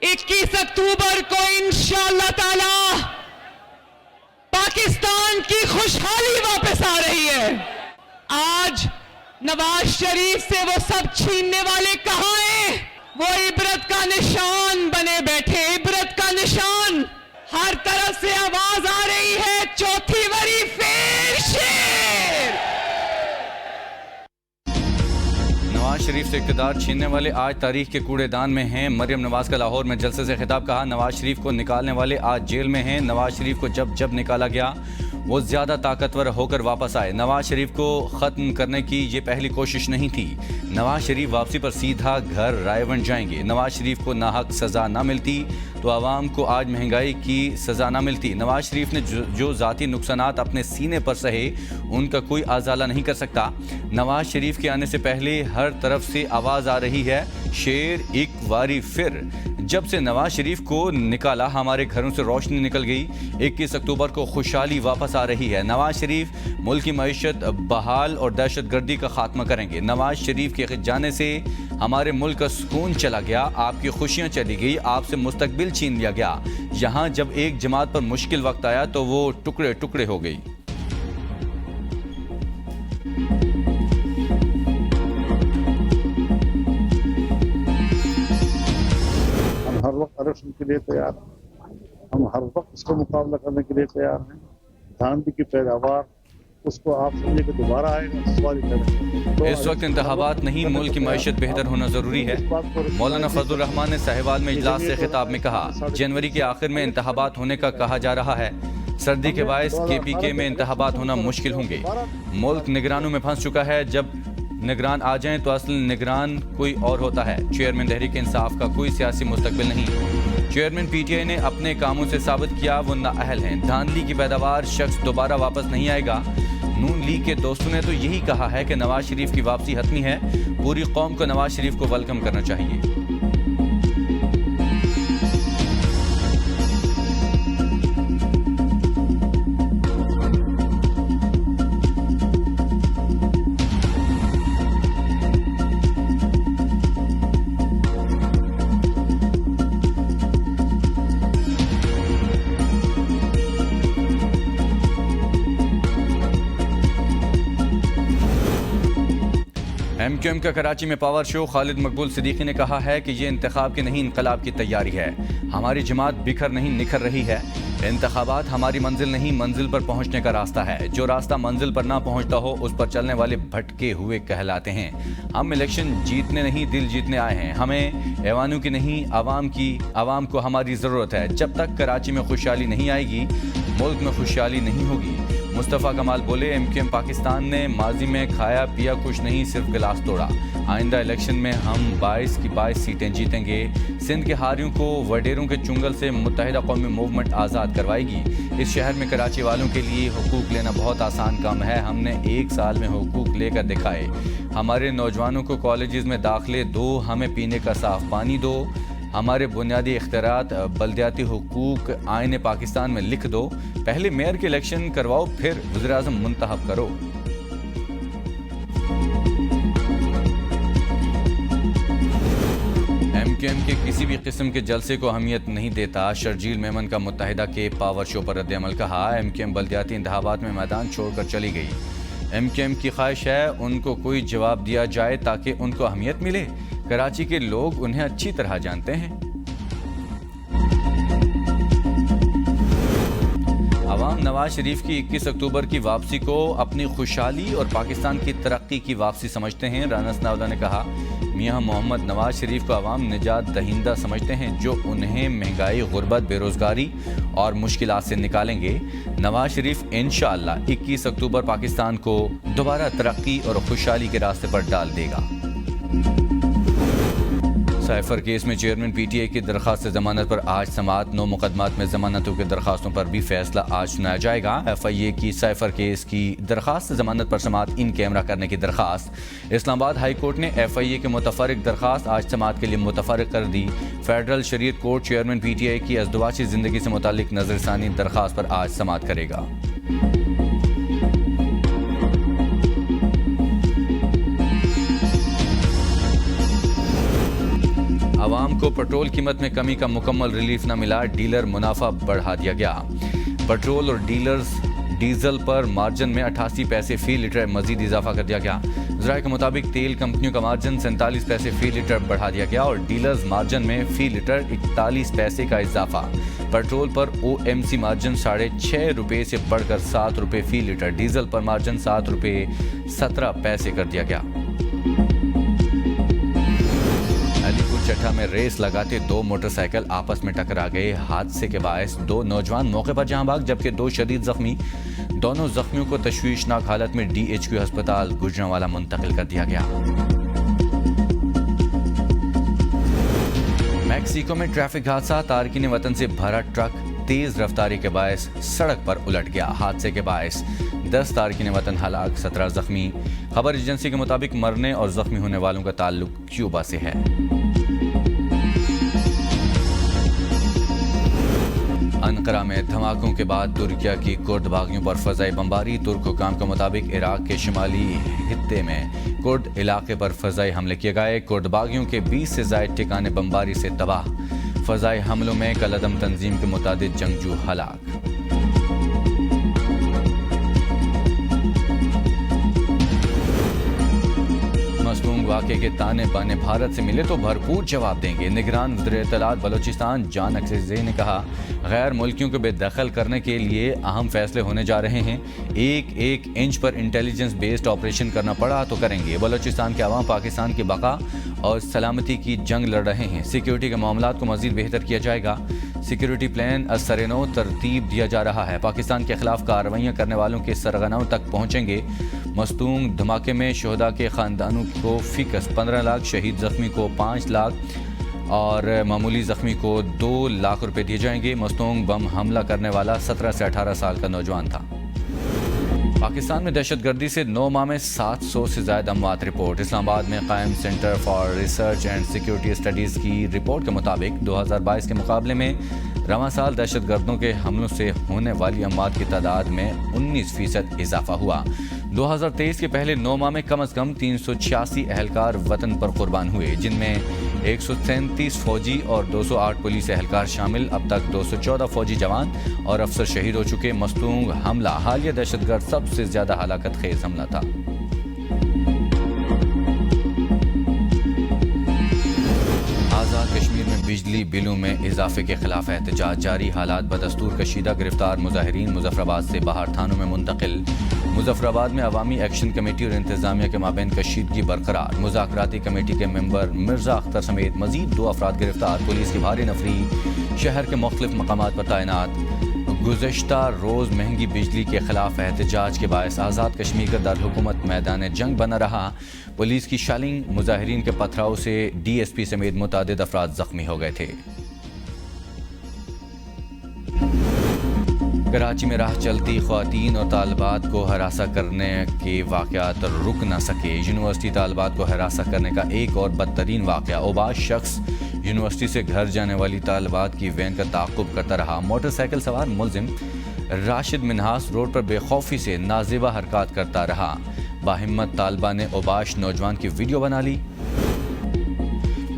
21 अक्टूबर को इंशाअल्लाह ताला पाकिस्तान की खुशहाली वापस आ रही है। आज नवाज शरीफ से वो सब छीनने वाले कहां हैं? वो इबरत का निशान बने बैठे, इबरत का निशान। हर तरफ से आवाज आ रही है, चौथी बड़ी फिर शेर। नवाज शरीफ से इक़्तिदार छीनने वाले आज तारीख के कूड़ेदान में हैं। मरियम नवाज का लाहौर में जलसे से खिताब। कहा, नवाज शरीफ को निकालने वाले आज जेल में हैं। नवाज शरीफ को जब निकाला गया वो ज़्यादा ताकतवर होकर वापस आए। नवाज शरीफ को ख़त्म करने की ये पहली कोशिश नहीं थी। नवाज शरीफ वापसी पर सीधा घर रायवन जाएंगे। नवाज शरीफ को नाहक सज़ा ना मिलती तो आवाम को आज महंगाई की सज़ा ना मिलती। नवाज शरीफ ने जो ज़ाती नुकसानात अपने सीने पर सहे उनका कोई आज़ाला नहीं कर सकता। नवाज शरीफ के आने से पहले हर तरफ से आवाज़ आ रही है, शेर एक बारी फिर। जब से नवाज शरीफ को निकाला हमारे घरों से रोशनी निकल गई। 21 अक्टूबर को खुशहाली वापस आ रही है। नवाज शरीफ मुल्क की मईशत बहाल और दहशत गर्दी का खात्मा करेंगे। नवाज शरीफ के जाने से हमारे मुल्क का सुकून चला गया, आपकी खुशियां चली गई, आपसे मुस्तकबिल छीन लिया गया। यहाँ जब एक जमात पर मुश्किल वक्त आया तो वो टुकड़े टुकड़े हो गई। हर वक्त आरक्षण के लिए तैयार हैं, हम हर वक्त इसका मुकाबला करने के लिए तैयार हैं। धांधली की पैदावार उसको आप समझे कि दोबारा आएगा, सवाल करेंगे। इस वक्त इंतखाबात नहीं, मुल्क की मईशत बेहतर होना जरूरी है। मौलाना फजलुर रहमान ने साहिवाल में इजलास से खिताब में कहा, जनवरी के आखिर में इंतखाबात होने का कहा जा रहा है। सर्दी के बायस KPK में इंतखाबात होना मुश्किल होंगे। मुल्क निगरानों में फंस चुका है। जब निगरान आ जाएं तो असल निगरान कोई और होता है। चेयरमैन तहरीक इंसाफ का कोई सियासी मुस्तकबिल नहीं। चेयरमैन PTI ने अपने कामों से साबित किया वो नाअहल हैं। धांधली की पैदावार शख्स दोबारा वापस नहीं आएगा। नून लीग के दोस्तों ने तो यही कहा है कि नवाज शरीफ की वापसी हतमी है। पूरी कौम को नवाज शरीफ को वेलकम करना चाहिए। MQM का कराची में पावर शो। खालिद मकबूल सिद्दीकी ने कहा है कि ये इंतखाब की नहीं इनकलाब की तैयारी है। हमारी जमात बिखर नहीं निखर रही है। इंतखाबात हमारी मंजिल नहीं, मंजिल पर पहुंचने का रास्ता है। जो रास्ता मंजिल पर ना पहुंचता हो उस पर चलने वाले भटके हुए कहलाते हैं। हम इलेक्शन जीतने नहीं, दिल जीतने आए हैं। हमें ऐवानों की नहीं, आवाम को हमारी ज़रूरत है। जब तक कराची में खुशहाली नहीं आएगी मुल्क में खुशहाली नहीं होगी। मुस्तफ़ा कमाल बोले, MQM पाकिस्तान ने माजी में खाया पिया कुछ नहीं, सिर्फ गिलास तोड़ा। आइंदा इलेक्शन में हम 22 की 22 सीटें जीतेंगे। सिंध के हारियों को वडेरों के चुंगल से मुत्तहिदा कौमी मूवमेंट आज़ाद करवाएगी। इस शहर में कराची वालों के लिए हुकूक लेना बहुत आसान काम है। हमने 1 साल में हुकूक लेकर दिखाए। हमारे नौजवानों को कॉलेजेस में दाखिले दो, हमें पीने का साफ पानी दो, हमारे बुनियादी इख्तियारात बल्दियाती हुकूक आईन पाकिस्तान में लिख दो। पहले मेयर के इलेक्शन करवाओ, फिर वज़ीर-ए-आज़म मुंतखब करो। MQM के किसी भी किस्म के जलसे को अहमियत नहीं देता। शर्जील मेमन का मुत्तहिदा के पावर शो पर रद्द-ए-अमल। कहा, MQM बल्दियाती इंतखाबात में मैदान छोड़कर चली गई। MQM की ख्वाहिश है उनको कोई जवाब दिया जाए ताकि उनको अहमियत मिले। कराची के लोग उन्हें अच्छी तरह जानते हैं। अवाम नवाज शरीफ की 21 अक्टूबर की वापसी को अपनी खुशहाली और पाकिस्तान की तरक्की की वापसी समझते हैं। राना सनाउल्लाह ने कहा, मियां मोहम्मद नवाज शरीफ को अवाम निजात दहिंदा समझते हैं जो उन्हें महंगाई, गुर्बत, बेरोजगारी और मुश्किलात से निकालेंगे। नवाज शरीफ इंशाअल्लाह 21 अक्टूबर पाकिस्तान को दोबारा तरक्की और खुशहाली के रास्ते पर डाल देगा। साइफर केस में चेयरमैन PTI की दरखास्त जमानत पर आज समाअत। 9 मुकदमात में जमानतों की दरखास्तों पर भी फैसला आज सुनाया जाएगा। FIA की साइफर केस की दरखास्त जमानत पर समाअत इन कैमरा करने की दरखास्त। इस्लामाबाद हाई कोर्ट ने FIA के मुतफर्रिक दरखास्त आज समाअत के लिए मुतफर्रिक कर दी। फेडरल शरीयत कोर्ट चेयरमैन PTI की अज़दवाजी ज़िंदगी से मुतालिक नज़रसानी दरखास्त पर आज समाअत करेगा। عوام کو پیٹرول قیمت میں کمی کا مکمل ریلیف نہ ملا، ڈیلر منافع بڑھا دیا گیا۔ پیٹرول اور ڈیزل پر مارجن میں 88 پیسے فی لیٹر مزید اضافہ کر دیا گیا۔ ذرائع کے مطابق تیل کمپنیوں کا مارجن 47 پیسے فی لیٹر بڑھا دیا گیا اور ڈیلرز مارجن میں فی لیٹر 41 پیسے کا اضافہ۔ پیٹرول پر OMC مارجن 6.5 روپے سے بڑھ کر 7 روپے فی لیٹر، ڈیزل پر مارجن 7 روپے 17 پیسے کر دیا گیا۔ علی پور چٹھا میں ریس لگاتے 2 موٹر سائیکل آپس میں ٹکرا گئے، حادثے کے باعث 2 نوجوان موقع پر جہاں بھاگ جبکہ 2 شدید زخمی۔ دونوں زخمیوں کو تشویشناک حالت میں DHQ ہسپتال گوجرانوالہ منتقل کر دیا گیا۔ میکسیکو میں ٹریفک حادثہ، تارکین وطن سے بھرا ٹرک تیز رفتاری کے باعث سڑک پر الٹ گیا۔ حادثے کے باعث 10 تارکین وطن ہلاک، 17 زخمی۔ خبر ایجنسی کے مطابق مرنے اور زخمی ہونے والوں کا تعلق کیوبا سے ہے۔ انقرہ میں دھماکوں کے بعد ترکیہ کی کرد باغیوں پر فضائی بمباری۔ ترک حکام کے مطابق عراق کے شمالی خطے میں کرد علاقے پر فضائی حملے کیے گئے۔ کرد باغیوں کے 20 سے زائد ٹھکانے بمباری سے تباہ۔ فضائی حملوں میں کالعدم تنظیم کے متعدد جنگجو ہلاک۔ مصنوع واقعے کے تانے بانے بھارت سے ملے تو بھرپور جواب دیں گے۔ نگران وزیر اطلاعات بلوچستان جان اکسیزئی نے کہا، غیر ملکیوں کو بے دخل کرنے کے لیے اہم فیصلے ہونے جا رہے ہیں۔ ایک انچ پر انٹیلیجنس بیسڈ آپریشن کرنا پڑا تو کریں گے۔ بلوچستان کے عوام پاکستان کی بقا اور سلامتی کی جنگ لڑ رہے ہیں۔ سیکیورٹی کے معاملات کو مزید بہتر کیا جائے گا۔ سیکیورٹی پلان ازسرنو ترتیب دیا جا رہا ہے۔ پاکستان کے خلاف کارروائیاں کرنے والوں کے سرغنوں تک پہنچیں گے۔ مصنوع دھماکے میں شہداء کے خاندانوں کو فیکس 15 لاکھ، شہید زخمی کو 5 لاکھ اور معمولی زخمی کو 2 لاکھ روپے دیے جائیں گے۔ مصنوع بم حملہ کرنے والا 17 سے 18 سال کا نوجوان تھا۔ پاکستان میں دہشت گردی سے 9 ماہ میں 700 سے زائد اموات رپورٹ۔ اسلام آباد میں قائم centre for research and security studies کی رپورٹ کے مطابق 2022 کے مقابلے میں رواں سال دہشت گردوں کے حملوں سے ہونے والی اموات کی تعداد میں 19% اضافہ ہوا۔ 2023 کے پہلے 9 ماہ میں کم از کم 386 اہلکار وطن پر قربان ہوئے، جن میں 137 فوجی اور 208 پولیس اہلکار شامل۔ اب تک 214 فوجی جوان اور افسر شہید ہو چکے۔ مصنوع حملہ حالیہ دہشت گرد سب سے زیادہ ہلاکت خیز حملہ تھا۔ آزاد کشمیر میں بجلی بلوں میں اضافے کے خلاف احتجاج جاری، حالات بدستور کشیدہ، گرفتار مظاہرین مظفر آباد سے باہر تھانوں میں منتقل۔ مظفر آباد میں عوامی ایکشن کمیٹی اور انتظامیہ کے مابین کشیدگی برقرار، مذاکراتی کمیٹی کے ممبر مرزا اختر سمیت مزید 2 افراد گرفتار، پولیس کی بھاری نفری شہر کے مختلف مقامات پر تعینات۔ گزشتہ روز مہنگی بجلی کے خلاف احتجاج کے باعث آزاد کشمیر کا دارالحکومت میدان جنگ بنا رہا۔ پولیس کی شیلنگ، مظاہرین کے پتھراؤ سے DSP سمیت متعدد افراد زخمی ہو گئے تھے۔ کراچی میں راہ چلتی خواتین اور طالبات کو ہراساں کرنے کے واقعات رک نہ سکے۔ یونیورسٹی طالبات کو ہراساں کرنے کا ایک اور بدترین واقعہ، اوباش شخص یونیورسٹی سے گھر جانے والی طالبات کی وین کا تعاقب کرتا رہا۔ موٹر سائیکل سوار ملزم راشد منہاس روڈ پر بے خوفی سے نازیبہ حرکات کرتا رہا۔ باہمت طالبہ نے اوباش نوجوان کی ویڈیو بنا لی۔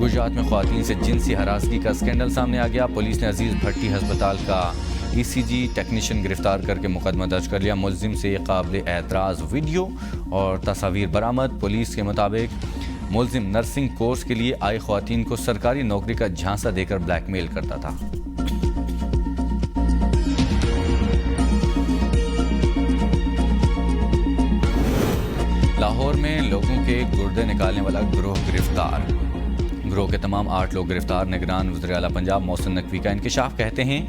گجرات میں خواتین سے جنسی ہراسگی کا اسکینڈل سامنے آ گیا۔ پولیس نے عزیز بھٹی ہسپتال کا ECG ٹیکنیشین گرفتار کر کے مقدمہ درج کر لیا۔ ملزم سے قابل اعتراض ویڈیو اور تصاویر برآمد۔ پولیس کے مطابق ملزم نرسنگ کورس کے لیے آئی خواتین کو سرکاری نوکری کا جھانسا دے کر بلیک میل کرتا تھا۔ لاہور میں لوگوں کے گردے نکالنے والا گروہ گرفتار۔ گروہ کے تمام 8 لوگ گرفتار۔ نگران وزیر اعلیٰ پنجاب محسن نقوی کا انکشاف، کہتے ہیں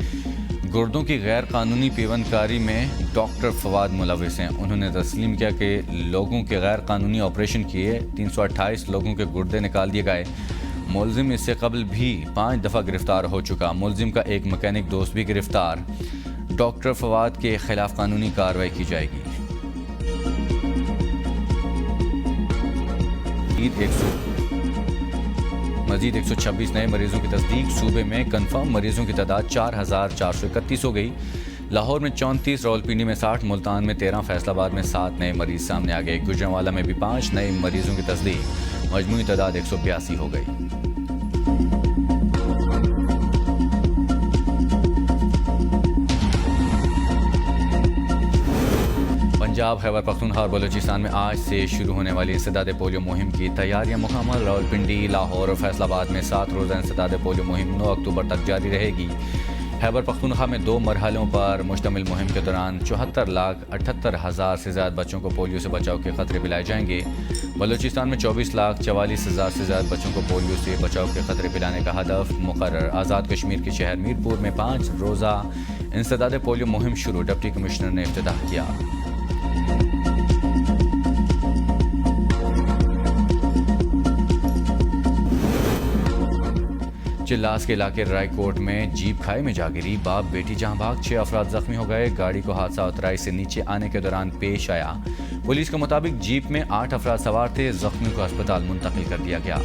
گردوں کی غیر قانونی پیوند کاری میں ڈاکٹر فواد ملوث ہیں۔ انہوں نے تسلیم کیا کہ لوگوں کے غیر قانونی آپریشن کیے 328 لوگوں کے گردے نکال دیے گئے۔ ملزم اس سے قبل بھی 5 دفعہ گرفتار ہو چکا۔ ملزم کا ایک مکینک دوست بھی گرفتار۔ ڈاکٹر فواد کے خلاف قانونی کارروائی کی جائے گی۔ مزید 126 نئے مریضوں کی تصدیق۔ صوبے میں کنفرم مریضوں کی تعداد 4431 ہو گئی۔ لاہور میں 34، راولپنڈی میں 60، ملتان میں 13، فیصل آباد میں 7 نئے مریض سامنے آ گئے۔ گوجرانوالہ میں بھی 5 نئے مریضوں کی تصدیق۔ مجموعی تعداد 182 ہو گئی۔ पंजाब, खैबर पख्तूनख्वा और बलूचिस्तान में आज से शुरू होने वाली इंसदाद पोलियो मुहिम की तैयारियां मुकम्मल। रावलपिंडी, लाहौर और फैसलाबाद में 7 रोज़ा इंसदाद पोलियो मुहिम 9 अक्टूबर तक जारी रहेगी। खैबर पख्तूनख्वा में 2 मरहलों पर मुश्तमिल मुहिम के दौरान 74,78,000 से ज़्यादा बच्चों को पोलियो से बचाव के खतरे पिलाए जाएंगे। बलूचिस्तान में 24,44,000 से ज़्यादा बच्चों को पोलियो से बचाव के खतरे पिलाने का हदफ मुकर्रर। आज़ाद कश्मीर के शहर मीरपुर में 5 रोज़ा इंसदाद पोलियो मुहिम शुरू, डिप्टी कमिश्नर ने इफ्तिताह किया। चिल्लास के इलाके रायकोट में जीप खाई में जा गिरी, बाप बेटी जहां भाग, 6 अफराद जख्मी हो गए। गाड़ी को हादसा उतराई से नीचे आने के दौरान पेश आया। पुलिस के मुताबिक जीप में 8 अफराद सवार थे, जख्मियों को अस्पताल मुंतकिल कर दिया गया।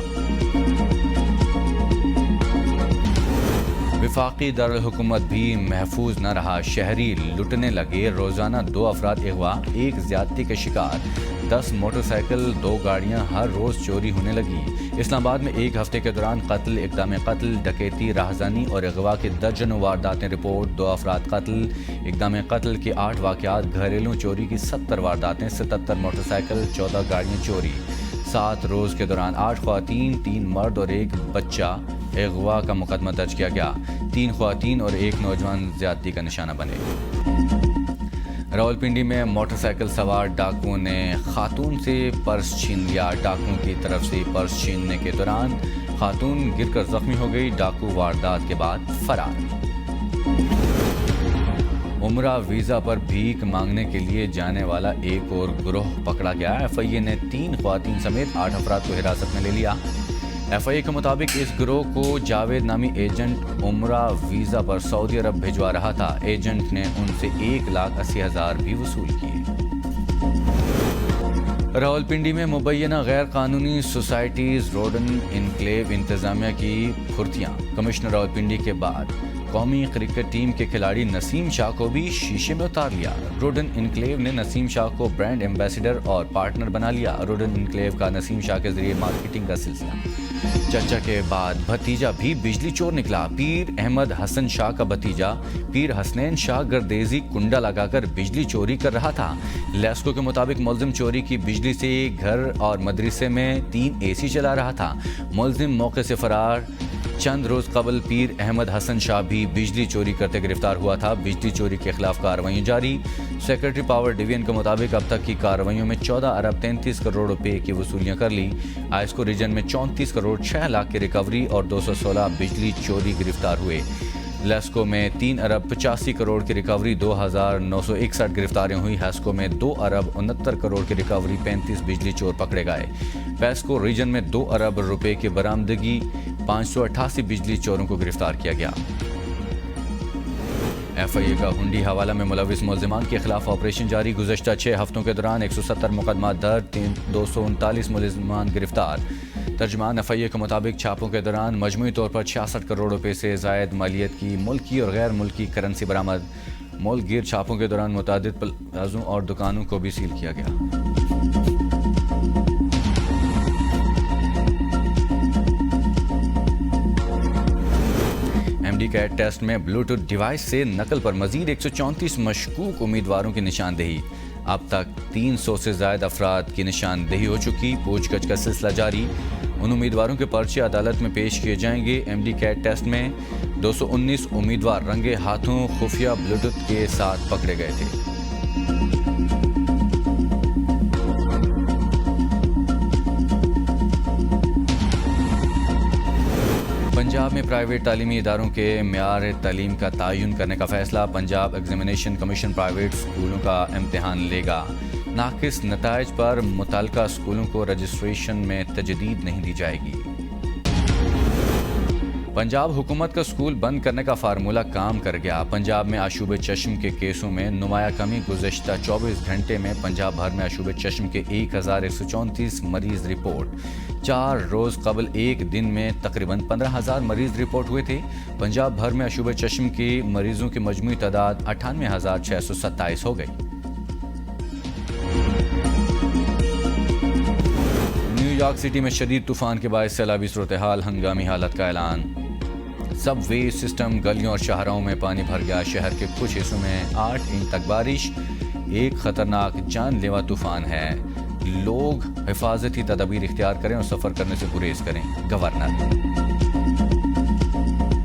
विफाकी दारुल हुकूमत भी महफूज न रहा, शहरी लुटने लगे। रोजाना 2 अफराद अगवा, 1 ज्यादती के शिकार, 10 मोटरसाइकिल, 2 गाड़ियां हर रोज चोरी होने लगी। इस्लामाबाद में 1 हफ्ते के दौरान कत्ल, इक़दाम कत्ल, डकैती, राहज़नी और अगवा के दर्जनों वारदातें रिपोर्ट। 2 अफराद कत्ल, इक़दाम कत्ल के 8 वाक़यात, घरेलू चोरी की 70 वारदातें, 77 मोटरसाइकिल, 14 गाड़ियां चोरी। 7 रोज़ के दौरान 8 ख़वातीन, 3 मर्द और 1 बच्चा अगवा का मुकदमा दर्ज किया गया। 3 ख़वातीन और 1 नौजवान ज़्यादती का निशाना बने। रावलपिंडी में मोटरसाइकिल सवार डाकुओं ने खातून से पर्स छीन लिया। डाकुओं की तरफ से पर्स छीनने के दौरान खातून गिरकर जख्मी हो गई। डाकू वारदात के बाद फरार। उम्रा वीज़ा पर भीख मांगने के लिए जाने वाला एक और गिरोह पकड़ा गया। एफआईए ने 3 ख़वातीन समेत 8 अफराद को हिरासत में ले लिया। एफआईए के मुताबिक इस गिरोह को जावेद नामी एजेंट उम्रा वीज़ा पर सऊदी अरब भिजवा रहा था। एजेंट ने उनसे 1,80,000 भी वसूल किए। रावलपिंडी में मुबैना गैर कानूनी सोसाइटीज़ रोडन इनक्लेव इंतजामिया की फुर्तियाँ। कमिश्नर रावलपिंडी के बाद कौमी क्रिकेट टीम के खिलाड़ी नसीम शाह को भी शीशे में उतार लिया। रोडन इनक्लेव ने नसीम शाह को ब्रांड एम्बेसडर और पार्टनर बना लिया। रोडन इनक्लेव का नसीम शाह के जरिए मार्केटिंग का सिलसिला। चर्चा के बाद भतीजा भी बिजली चोर निकला। पीर अहमद हसन शाह का भतीजा पीर हसनैन शाह गर्देजी कुंडा लगाकर बिजली चोरी कर रहा था। लेस्को के मुताबिक मुलजिम चोरी की बिजली से घर और मदरसे में 3 AC चला रहा था। मुलजिम मौके से फरार। चंद रोज कबल पीर अहमद हसन शाह भी बिजली चोरी करते गिरफ्तार हुआ था। बिजली चोरी के खिलाफ कार्रवाई जारी। सेक्रेटरी पावर डिवीजन के मुताबिक अब तक की कार्रवाइयों में 14 अरब 33 करोड़ रुपए की वसूलियां कर ली। आइस्को रीजन में 34 करोड़ 6 लाख की रिकवरी और 216 बिजली चोरी गिरफ्तार हुए। लेस्को में 3 अरब 85 करोड़ की रिकवरी, 2,961 गिरफ्तारियां हुई। हैस्को में 2 अरब 69 करोड़ की रिकवरी, 35 बिजली चोर पकड़े गए। पेस्को रीजन में 2 अरब रुपए की बरामदगी, 588 बिजली चोरों को गिरफ्तार किया गया। एफआईए का हुंडी हवाला में मुलविस मुलजिमान के खिलाफ ऑपरेशन जारी। गुज़श्ता 6 हफ्तों के दौरान 170 मुकदमा दर्ज, 239 मुलजिमान गिरफ्तार। तर्जमान एफआईए के मुताबिक छापों के दौरान मजमूई तौर पर 66 करोड़ रुपए से ज़ायद मालियत की मुल्की और गैर मुल्की करेंसी बरामद। मुल्क गिर छापों के दौरान मुतादिद प्लाजों और दुकानों को भी सील किया गया। एमडी कैट टेस्ट में ब्लूटूथ डिवाइस से नकल पर मजीद 134 मशकूक उम्मीदवारों की निशानदेही। अब तक 300 से ज़ायद अफराद की निशानदेही हो चुकी। पूछगछ का सिलसिला जारी। उन उम्मीदवारों के पर्चे अदालत में पेश किए जाएंगे। एमडी कैट टेस्ट में 219 उम्मीदवार रंगे हाथों खुफिया ब्लूटूथ के साथ पकड़े गए थे। पंजाब में प्राइवेट तालीमी इदारों के मेयार तालीम का तयन करने का फैसला। पंजाब एग्जामिनेशन कमीशन प्राइवेट स्कूलों का इम्तिहान लेगा। नाकिस नताइज पर मुतल्लिका स्कूलों को रजिस्ट्रेशन में तजदीद नहीं दी जाएगी। पंजाब हुकूमत का स्कूल बंद करने का फार्मूला काम कर गया। पंजाब में आशूब चश्म के केसों में नुमाया कमी। गुज़श्ता 24 घंटे में पंजाब भर में आशूब चश्म के 1,134 मरीज रिपोर्ट। 4 रोज़ कबल एक दिन में तकरीबन 15,000 मरीज रिपोर्ट हुए थे। पंजाब भर में आशूब चश्म के मरीजों की मजमूई तादाद 98,627 हो गई। न्यूयॉर्क सिटी में शदीद तूफान के बायस सैलाबी सूरत हाल, हंगामी हालत का ऐलान। सब वे सिस्टम, गलियों और शाहराहों में पानी भर गया। शहर के कुछ हिस्सों में 8 इंच तक बारिश। ایک خطرناک جان لیوا طوفان ہے. لوگ حفاظتی تدابیر اختیار کریں اور سفر کرنے سے گریز کریں. گورنر